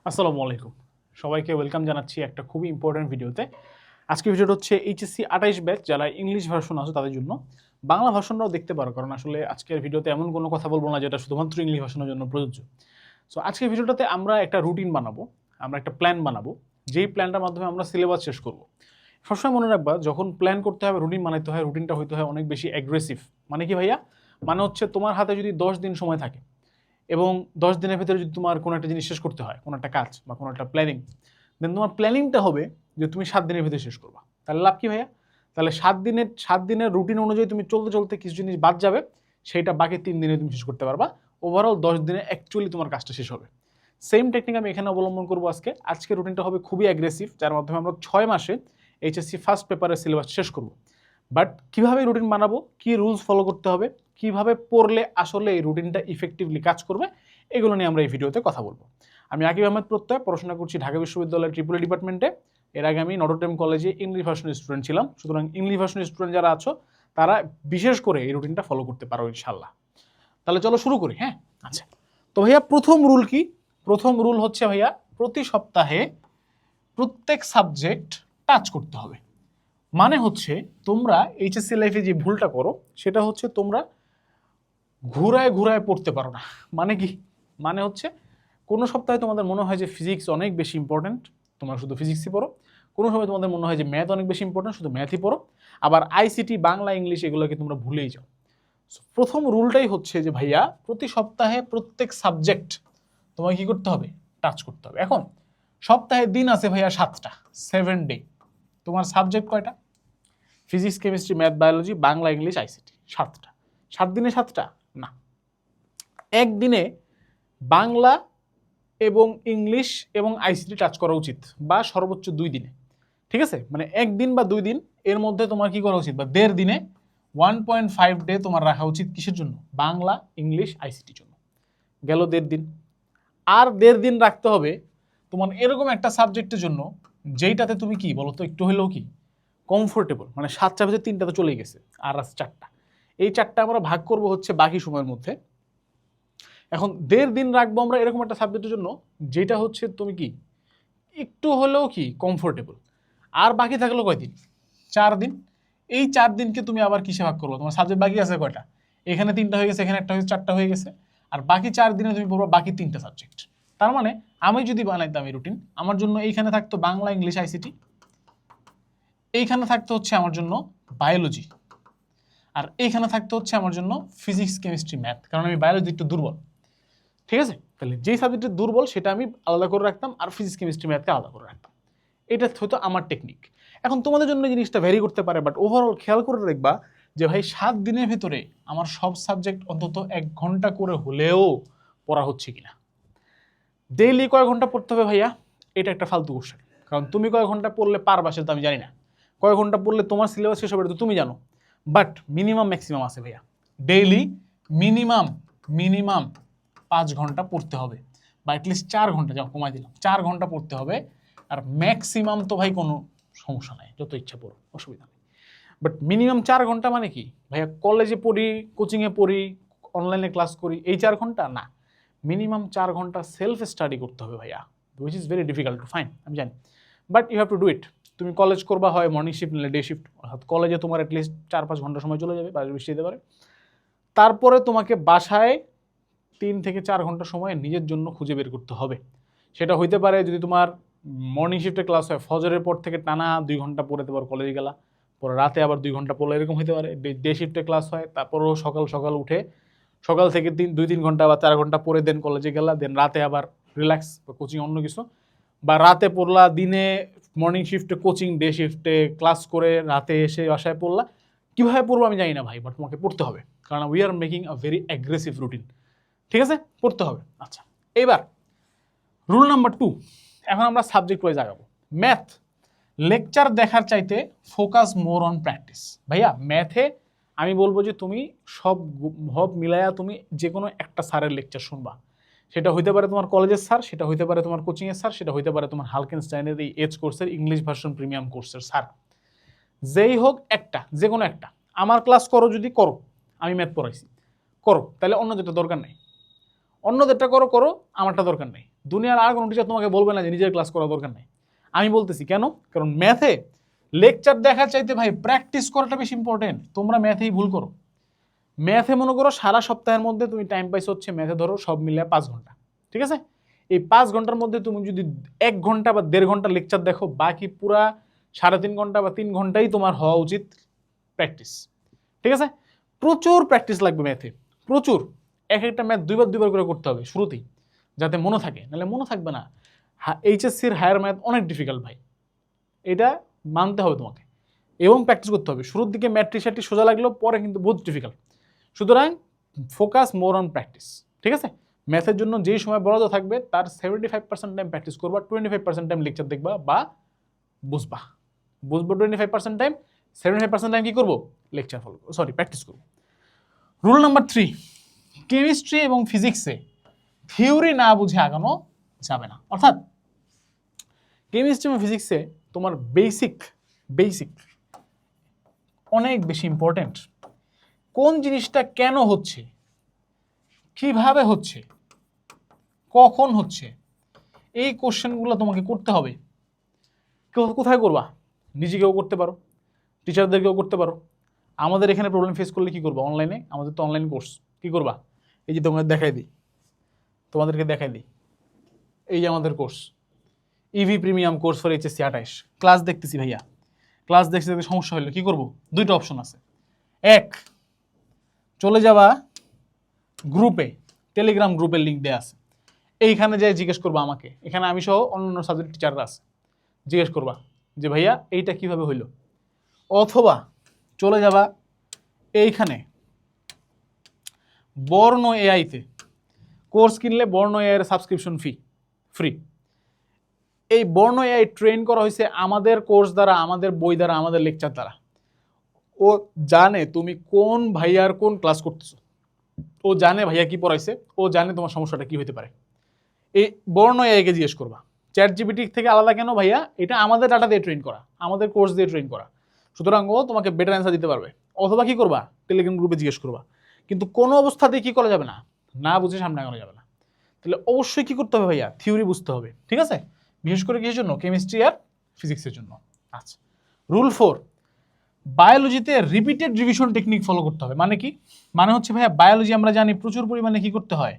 আসসালামু আলাইকুম, সবাইকে ওয়েলকাম জানাচ্ছি একটা খুবই ইম্পর্টেন্ট ভিডিওতে। আজকে ভিডিওটা হচ্ছে এইচএসসি 28 ব্যাচ যারা ইংলিশ ভার্সন আছে তাদের জন্য। বাংলা ভার্সনটাও দেখতে পারো, কারণ আসলে আজকের ভিডিওতে এমন কোনো কথা বলবো না যেটা শুধুমাত্র ইংলিশ ভার্সনের জন্য প্রযোজ্য। সো আজকের ভিডিওটাতে আমরা একটা রুটিন বানাবো, আমরা একটা প্ল্যান বানাবো, যেই প্ল্যানটার মাধ্যমে আমরা সিলেবাস শেষ করব। সবসময় মনে রাখবা, যখন প্ল্যান করতে হবে, রুটিন বানাইতে হয়, রুটিনটা হইতে হয় অনেক বেশি অ্যাগ্রেসিভ। মানে কি ভাইয়া? মানে হচ্ছে তোমার হাতে যদি 10 দিন সময় থাকে এবং 10 দিনের ভিতরে যদি তোমার কোনো একটা জিনিস শেষ করতে হয়, কোনো একটা কাজ বা কোনো একটা প্ল্যানিং, দেন তোমার প্ল্যানিংটা হবে যে তুমি 7 দিনের ভিতরে শেষ করবা। তাহলে লাভ কি ভাইয়া? তাহলে 7 দিনের রুটিন অনুযায়ী তুমি চলতে চলতে কিছু জিনিস বাদ যাবে, সেইটা বাকি 3 দিনে তুমি শেষ করতে পারবা। ওভারঅল 10 দিনে অ্যাকচুয়ালি তোমার কাজটা শেষ হবে। সেম টেকনিক আমি এখানে অবলম্বন করবো আজকে। আজকে রুটিনটা হবে খুবই অ্যাগ্রেসিভ, যার মাধ্যমে আমরা 6 মাসে এইচএসসি ফার্স্ট পেপারের সিলেবাস শেষ করব। বাট কীভাবে রুটিন বানাবো, কী রুলস ফলো করতে হবে, কিভাবে পড়লে আসলে এই রুটিনটা ইফেক্টিভলি কাজ করবে, এগুলো নিয়ে আমরা এই ভিডিওতে কথা বলবো। আমি আকিব আহমেদ প্রত্যয়, পড়াশোনা করছি ঢাকা বিশ্ববিদ্যালয়ের ট্রিপল ডিপার্টমেন্টে। এর আগে আমি নটরডেম কলেজে ইংলিশ ভার্সনের স্টুডেন্ট ছিলাম। সুতরাং ইংলিশ ভার্সনের স্টুডেন্ট যারা আছো তারা বিশেষ করে এই রুটিনটা ফলো করতে পারো ইনশাল্লাহ। তাহলে চলো শুরু করি। হ্যাঁ, আচ্ছা। তো ভাইয়া প্রথম রুল কি? প্রথম রুল হচ্ছে ভাইয়া, প্রতি সপ্তাহে প্রত্যেক সাবজেক্ট টাচ করতে হবে। মানে হচ্ছে তোমরা এইচএসসি লাইফে যে ভুলটা করো সেটা হচ্ছে তোমরা ঘুরায় ঘুরায় পড়তে পারো না। মানে কি? মানে হচ্ছে কোনো সপ্তাহে তোমাদের মনে হয় যে ফিজিক্স অনেক বেশি ইম্পর্ট্যান্ট, তোমরা শুধু ফিজিক্সই পড়ো। কোনো সময় তোমাদের মনে হয় যে ম্যাথ অনেক বেশি ইম্পর্ট্যান্ট, শুধু ম্যাথই পড়ো। আবার আইসিটি, বাংলা, ইংলিশ এগুলোকে তোমরা ভুলেই যাও। প্রথম রুলটাই হচ্ছে যে ভাইয়া প্রতি সপ্তাহে প্রত্যেক সাবজেক্ট তোমাকে কী করতে হবে? টাচ করতে হবে। এখন সপ্তাহে দিন আছে ভাইয়া 7টা, 7 ডে। তোমার সাবজেক্ট কয়টা? Physics, chemistry, math, biology, Bangla, English, ICT, 7টা। 7 দিনে 7টা না, একদিনে বাংলা এবং ইংলিশ এবং আইসিটি টাচ করা উচিত, বা সর্বোচ্চ 2 দিনে। ঠিক আছে, মানে একদিন বা 2 দিন এর মধ্যে তোমার কি করা উচিত, বা 1.5 দিনে 1.5 ডে তোমার রাখা উচিত কিসের জন্য? বাংলা, ইংলিশ, আইসিটির জন্য। গেল 1.5 দিন। আর 1.5 দিন রাখতে হবে তোমার এরকম একটা সাবজেক্টের জন্য যেইটাতে তুমি কি বলো তো, একটু হলেও কি কমফোর্টেবল। মানে 7টা ভেতরে 3টা তো চলেই গেছে, আর আছে 4টা। এই 4টা আমরা ভাগ করব হচ্ছে বাকি সময়ের মধ্যে। এখন 1.5 দিন রাখবো আমরা এরকম একটা সাবজেক্টের জন্য যেটা হচ্ছে তুমি কি একটু হলেও কি কমফোর্টেবল। আর বাকি থাকলো কয়দিন? 4 দিন। এই 4 দিনকে তুমি আবার কিসে ভাগ করবো? তোমার সাবজেক্ট বাকি আছে কয়টা? এখানে 3টা হয়ে গেছে, এখানে একটা হয়ে 4টা হয়ে গেছে। আর বাকি 4 দিনে তুমি পড়বা বাকি 3টা সাবজেক্ট। তার মানে আমি যদি বানাইতাম এই রুটিন, আমার জন্য এইখানে থাকতো বাংলা, ইংলিশ, আইসিটি। এইখানে থাকতো হচ্ছে আমার জন্য বায়োলজি। আর এইখানে থাকতো হচ্ছে আমার জন্য ফিজিক্স, কেমিস্ট্রি, ম্যাথ, কারণ আমি বায়োলজি একটু দুর্বল। ঠিক আছে, তাহলে যেই সাবজেক্টে দুর্বল সেটা আমি আলাদা করে রাখতাম, আর ফিজিক্স, কেমিস্ট্রি, ম্যাথকে আলাদা করে রাখতাম। এটা হয়তো আমার টেকনিক। এখন তোমাদের জন্য জিনিসটা ভ্যারি করতে পারে, বাট ওভারঅল খেয়াল করে দেখবা যে ভাই 7 দিনের ভিতরে আমার সব সাবজেক্ট অন্তত 1 ঘন্টা করে হলেও পড়া হচ্ছে কিনা। ডেইলি কয় ঘন্টা পড়তে হবে ভাইয়া? এটা একটা ফালতু কোশ্চেন, কারণ তুমি কয় ঘন্টা পড়লে পারবা সেটা তো আমি জানি না। কয় ঘন্টা পড়লে তোমার সিলেবাস শেষ হবে এটা তো তুমি জানো। বাট মিনিমাম ম্যাক্সিমাম আছে ভাইয়া। ডেইলি মিনিমাম মিনিমাম 5 ঘন্টা পড়তে হবে, বা অ্যাটলিস্ট 4 ঘন্টা, যাও কমাই দিলাম, 4 ঘন্টা পড়তে হবে। আর ম্যাক্সিমাম তো ভাই কোনো সমস্যা নাই, যত ইচ্ছা পড়ো, অসুবিধা নেই। বাট মিনিমাম 4 ঘন্টা মানে কি ভাইয়া? কলেজে পড়ি, কোচিংয়ে পড়ি, অনলাইনে ক্লাস করি, এই 4 ঘন্টা না। মিনিমাম 4 ঘন্টা সেলফ স্টাডি করতে হবে ভাইয়া, which is very difficult to find, আমি জানি। But you have to do it. তুমি কলেজ করবা হয় মর্নিং শিফট নিলে ডে শিফট, অর্থাৎ কলেজে তোমার অ্যাটলিস্ট 4-5 ঘন্টা সময় চলে যাবে, বাইরে বৃষ্টি দিতে পারে। তারপরে তোমাকে বাসায় 3 থেকে 4 ঘন্টা সময় নিজের জন্য খুঁজে বের করতে হবে। সেটা হইতে পারে যদি তোমার মর্নিং শিফটে ক্লাস হয়, ফজরের পর থেকে টানা 2 ঘন্টা পড়ে তোমার কলেজে গেলা, পরে রাতে আবার 2 ঘন্টা পড়লে, এরকম হতে পারে। ডে শিফটে ক্লাস হয়, তারপরেও সকাল সকাল উঠে সকাল থেকে 2-3 ঘন্টা বা 4 ঘন্টা পরে দেন কলেজে গেলা, দেন রাতে আবার রিল্যাক্স বা কোচিং অন্য কিছু, বা রাতে পড়লা, দিনে মর্নিং শিফটে কোচিং, ডে শিফটে ক্লাস করে রাতে এসে বাসায় পড়লা। কীভাবে পড়বো আমি জানি না ভাই, বাট তোমাকে পড়তে হবে, কারণ we are making a very aggressive routine. ঠিক আছে, পড়তে হবে। আচ্ছা, এবার রুল নাম্বার 2। এখন আমরা সাবজেক্ট ওয়াইজ আগাবো। ম্যাথ, লেকচার দেখার চাইতে ফোকাস মোর অন প্র্যাকটিস। ভাইয়া ম্যাথে আমি বলবো যে তুমি সব মিলায়া তুমি যে কোনো একটা স্যারের লেকচার শুনবা। সেটা হইতে পারে তোমার কলেজের স্যার, সেটা হইতে পারে তোমার কোচিংয়ের স্যার, সেটা হইতে পারে তোমার হালকেনস্টাইনের এই এজ কোর্সের ইংলিশ ভার্সন প্রিমিয়াম কোর্সের স্যার। যেই হোক একটা, যে কোনো একটা। আমার ক্লাস করো, যদি করো, আমি ম্যাথ পড়াইছি, করো, তাহলে অন্য যেটা দরকার নেই। অন্যদেরটা করো, আমারটা দরকার নেই। দুনিয়ার আর কোনো টিচার তোমাকে বলবে না যে নিজের ক্লাস করা দরকার নাই। আমি বলতেছি কেন, কারণ ম্যাথে লেকচার দেখার চাইতে ভাই প্র্যাকটিস করাটা বেশি ইম্পর্টেন্ট। তোমরা ম্যাথেই ভুল করো। ম্যাথে মনে করো সারা সপ্তাহের মধ্যে তুমি টাইম পাইছো হচ্ছে ম্যাথে ধরো সব মিলে 5 ঘন্টা, ঠিক আছে? এই 5 ঘন্টার মধ্যে তুমি যদি 1 ঘন্টা বা 1.5 ঘন্টা লেকচার দেখো, বাকি পুরা 3.5 ঘন্টা বা 3 ঘন্টাই তোমার হওয়া উচিত প্র্যাকটিস, ঠিক আছে? প্রচুর প্র্যাকটিস লাগবে ম্যাথে, প্রচুর। এক একটা ম্যাথ দুইবার করে করতে হবে শুরুতেই, যাতে মনে থাকে, নাহলে মনে থাকবে না। এইচএসসির হায়ার ম্যাথ অনেক ডিফিকাল্ট ভাই, এটা মানতে হবে তোমাকে, এবং প্র্যাকটিস করতে হবে। শুরুর দিকে ম্যাট্রিক সোজা লাগলেও পরে কিন্তু বহুত ডিফিকাল্ট। সুতরাং ফোকাস মোর অন প্র্যাকটিস, ঠিক আছে? ম্যাথের জন্য যেই সময় বরাদ্দ থাকবে তার 75% টাইম প্র্যাকটিস করবা, 25% টাইম লেকচার দেখবা বা বুঝবা 25% টাইম, 75% টাইম কী করবো? লেকচার ফলো, প্র্যাকটিস করবো। রুল নাম্বার 3, কেমিস্ট্রি এবং ফিজিক্সে থিওরি না বুঝে আগানো যাবে না। অর্থাৎ কেমিস্ট্রি এবং ফিজিক্সে তোমার বেসিক অনেক বেশি ইম্পর্টেন্ট। কোন জিনিসটা কেন হচ্ছে, কিভাবে হচ্ছে, কখন হচ্ছে, এই কোশ্চেনগুলো তোমাকে করতে হবে। কোথায় করবা? নিজেকেও করতে পারো, টিচারদেরকেও করতে পারো। আমাদের এখানে প্রবলেম ফেস করলে কি করবা? অনলাইনে, আমাদের তো অনলাইন কোর্স, কি করবা? এই যে তোমাদের তোমাদেরকে দেখাই দিই, এই যে আমাদের course EV premium course for HSC 28। Class দেখতেছি ভাইয়া, ক্লাস দেখতে সমস্যা হলো কি করব? দুইটা অপশন আছে। এক, চলে যাবা গ্রুপে, টেলিগ্রাম গ্রুপের লিঙ্ক দেওয়া আছে, এইখানে যাই জিজ্ঞেস করবা আমাকে, এখানে আমি সহ অন্যান্য সাবজেক্ট টিচাররা আছে, জিজ্ঞেস করবা যে ভাইয়া এইটা কিভাবে হইল। অথবা চলে যাবা এইখানে বর্ণ এআইতে, কোর্স কিনলে বর্ণ এআই এর সাবস্ক্রিপশন ফ্রি। এই বর্ণ এআই ট্রেন করা হয়েছে আমাদের কোর্স দ্বারা, আমাদের বই দ্বারা, আমাদের লেকচার দ্বারা। ও জানে তুমি কোন ভাইয়ার কোন ক্লাস করতেছো, ও জানে ভাইয়া কি পড়াইছে, ও জানে তোমার সমস্যাটা কি হতে পারে। এই বর্ণ এআইকে জিজ্ঞেস করবা। চ্যাট জিপিটি থেকে আলাদা কেন ভাইয়া? এটা আমাদের ডাটা দিয়ে ট্রেন করা, আমাদের কোর্স দিয়ে ট্রেন করা, সুতরাং ও তোমাকে বেটার অ্যান্সার দিতে পারবে। অথবা কি করবা? টেলিগ্রাম গ্রুপে জিজ্ঞেস করবা। কিন্তু কোনো অবস্থাতেই কি করা যাবে না, না বুঝে সামনে আগানো যাবে না। তাহলে অবশ্যই কি করতে হবে ভাইয়া? থিওরি বুঝতে হবে, ঠিক আছে? বিশেষ করে কিসের জন্য? কেমিস্ট্রি আর ফিজিক্সের জন্য। আচ্ছা, রুল 4, বায়োলজিতে রিপিটেড রিভিশন টেকনিক ফলো করতে হবে। মানে কি? মানে হচ্ছে ভাইয়া বায়োলজি আমরা জানি প্রচুর পরিমাণে কি করতে হয়?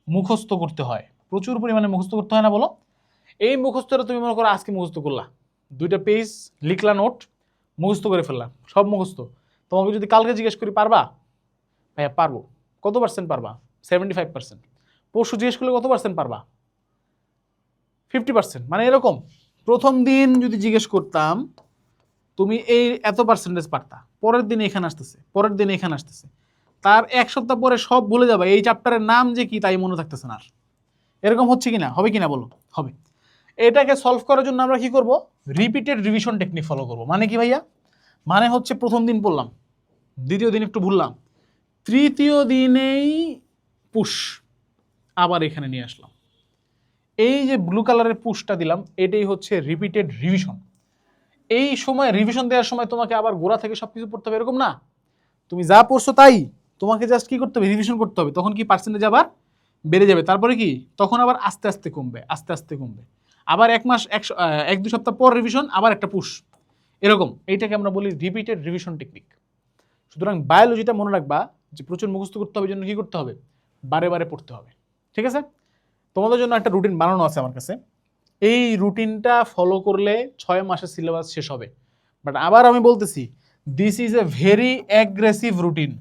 মুখস্থ করতে হয়। প্রচুর পরিমাণে মুখস্থ করতে হয় না বলো? এই মুখস্থটা তুমি মনে করো আজকে মুখস্থ করলা, 2টা পেজ লিখলা, নোট মুখস্থ করে ফেললাম, সব মুখস্থ। তোমাকে যদি কালকে জিজ্ঞেস করি পারবা? ভাইয়া পারবো। কত পার্সেন্ট পারবা? 75%। পরশু জিজ্ঞেস করলে কত পার্সেন্ট পারবা? 50%। মানে এরকম প্রথম দিন যদি জিজ্ঞেস করতাম তুমি এই এত পার্সেন্টেজ পারতা, পরের দিন এখানে আসতেছে, পরের দিন এখানে আসতেছে, তার 1 সপ্তাহ পরে সব ভুলে যাবে, এই চ্যাপ্টারের নাম যে কি তাই মনে থাকতেছে না আর। এরকম হচ্ছে কিনা? হবে কিনা বলো? হবে। এটাকে সলভ করার জন্য আমরা কি করব? রিপিটেড রিভিশন টেকনিক ফলো করব। মানে কি ভাইয়া? মানে হচ্ছে প্রথম দিন পড়লাম, দ্বিতীয় দিন একটু ভুললাম, তৃতীয় দিনেই পুশ আবার এখানে নিয়ে আসলাম। এই যে ব্লু কালারের পুশটা দিলাম, এটাই হচ্ছে রিপিটেড রিভিশন। এই সময় রিভিশন দেওয়ার সময় তোমাকে আবার গোড়া থেকে সবকিছু পড়তে হবে এরকম না। তুমি যা পড়ছো তাই তোমাকে জাস্ট কি করতে হবে? রিভিশন করতে হবে। তখন কি পার্সেন্টেজ আবার বেড়ে যাবে। তারপরে কি? তখন আবার আস্তে আস্তে কমবে, আস্তে আস্তে কমবে। আবার 1 মাস 1-2 সপ্তাহ পর রিভিশন, আবার একটা পুশ, এরকম। এইটাকে আমরা বলি রিপিটেড রিভিশন টেকনিক। সুতরাং বায়োলজিটা মনে রাখবা যে প্রচুর মুখস্থ করতে হবে, জন্য কি করতে হবে? বারে বারে পড়তে হবে, ঠিক আছে? তোমাদের জন্য একটা রুটিন বানানো আছে আমার কাছে। এই রুটিনটা ফলো করলে 6 মাসের সিলেবাস শেষ হবে। বাট আবার আমি বলতেছি, this is a very aggressive routine.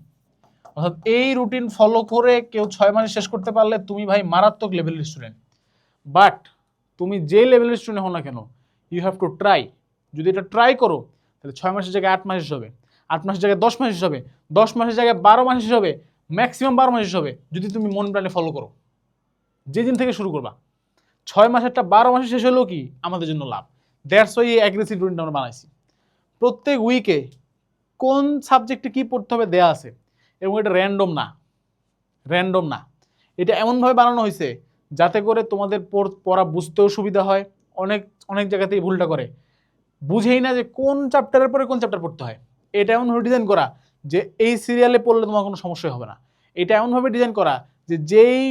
অর্থাৎ এই রুটিন ফলো করে কেউ 6 মাসে শেষ করতে পারলে তুমি ভাই মারাত্মক লেভেলের স্টুডেন্ট। বাট তুমি যে লেভেলের স্টুডেন্ট হও না কেন, ইউ হ্যাভ টু ট্রাই। যদি এটা ট্রাই করো তাহলে 6 মাসের জায়গায় 8 মাস শেষ হবে, 8 মাসের জায়গায় 10 মাস শেষ হবে, 10 মাসের জায়গায় 12 মাস শেষ হবে, ম্যাক্সিমাম 12 মাস শেষ হবে, যদি তুমি মন প্রাণে ফলো করো। যেদিন থেকে শুরু করবা 6 মাসেরটা 12 মাসে শেষ হলেও কি আমাদের জন্য লাভ। দ্যাটস ওয়াই এই অ্যাগ্রেসিভ রুটিনটা আমরা বানাইছি। প্রত্যেক উইকে কোন সাবজেক্টে কি পড়তে হবে দেয়া আছে, এবং এটা র্যান্ডম না, এটা এমনভাবে বানানো হয়েছে যাতে করে তোমাদের পড়া বুঝতেও সুবিধা হয়। অনেক জায়গাতেই ভুলটা করে, বুঝেই না যে কোন চ্যাপ্টারের পরে কোন চ্যাপ্টার পড়তে হয়। এটা এমনভাবে ডিজাইন করা যে এই সিরিয়ালে পড়লে তোমার কোনো সমস্যা হবে না। এটা এমনভাবে ডিজাইন করা যে যেই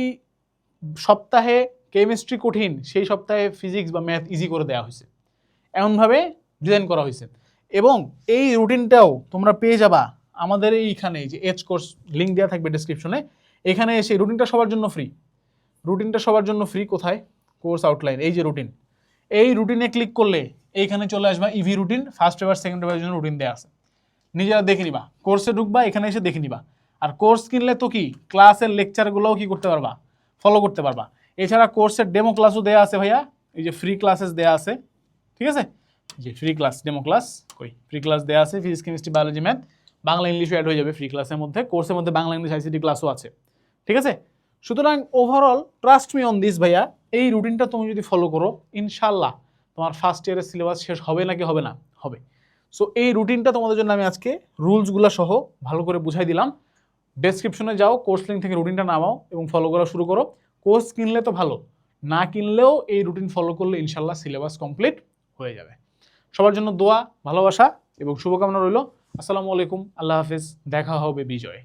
সপ্তাহে কেমিস্ট্রি কঠিন সেই সপ্তাহে ফিজিক্স বা ম্যাথ ইজি করে দেওয়া হয়েছে, এমনভাবে ডিজাইন করা হয়েছে। এবং এই রুটিনটাও তোমরা পেয়ে যাবা আমাদের এইখানে, যে এজ কোর্স লিঙ্ক দেওয়া থাকবে ডেসক্রিপশনে, এখানে এসে রুটিনটা সবার জন্য ফ্রি। রুটিনটা সবার জন্য ফ্রি। কোথায়? কোর্স আউটলাইন, এই যে রুটিন, এই রুটিনে ক্লিক করলে এইখানে চলে আসবা EV routine, first paper second পেপারের জন্য রুটিন দেওয়া আছে, নিজেরা দেখে নিবা। কোর্সে ঢুকবা, এখানে এসে দেখে নিবা। আর কোর্স কিনলে তো কি ক্লাসের লেকচারগুলোও কি করতে পারবা, ফলো করতে পারবা। এছাড়া কোর্সের ডেমো ক্লাসও দেওয়া আছে ভাইয়া, এই যে ফ্রি ক্লাসেস দেওয়া আছে, ঠিক আছে, যে ফ্রি ক্লাস ডেমো ক্লাস কই, ফ্রি ক্লাস দেওয়া আছে, physics chemistry biology math, Bangla ইংলিশও অ্যাড হয়ে যাবে ফ্রি ক্লাসের মধ্যে। কোর্সের মধ্যে বাংলা ইংলিশ আইসিটি ক্লাসও আছে, ঠিক আছে। সুতরাং overall trust me on this ভাইয়া, এই রুটিনটা তুমি যদি ফলো করো ইনশাল্লাহ তোমার ফার্স্ট ইয়ারের সিলেবাস শেষ হবে নাকি হবে না, হবে। সো এই রুটিনটা তোমাদের জন্য আমি আজকে রুলসগুলো সহ ভালো করে বুঝাই দিলাম। ডেসক্রিপশনে যাও, কোর্স লিঙ্ক থেকে রুটিনটা নামাও এবং ফলো করা শুরু করো। কোর্স কিনলে তো ভালো, না কিনলেও এই রুটিন ফলো করলে ইনশাল্লাহ সিলেবাস কমপ্লিট হয়ে যাবে। সবার জন্য দোয়া, ভালোবাসা এবং শুভকামনা রইল। আসসালামু আলাইকুম, আল্লাহ হাফিজ, দেখা হবে বিজয়।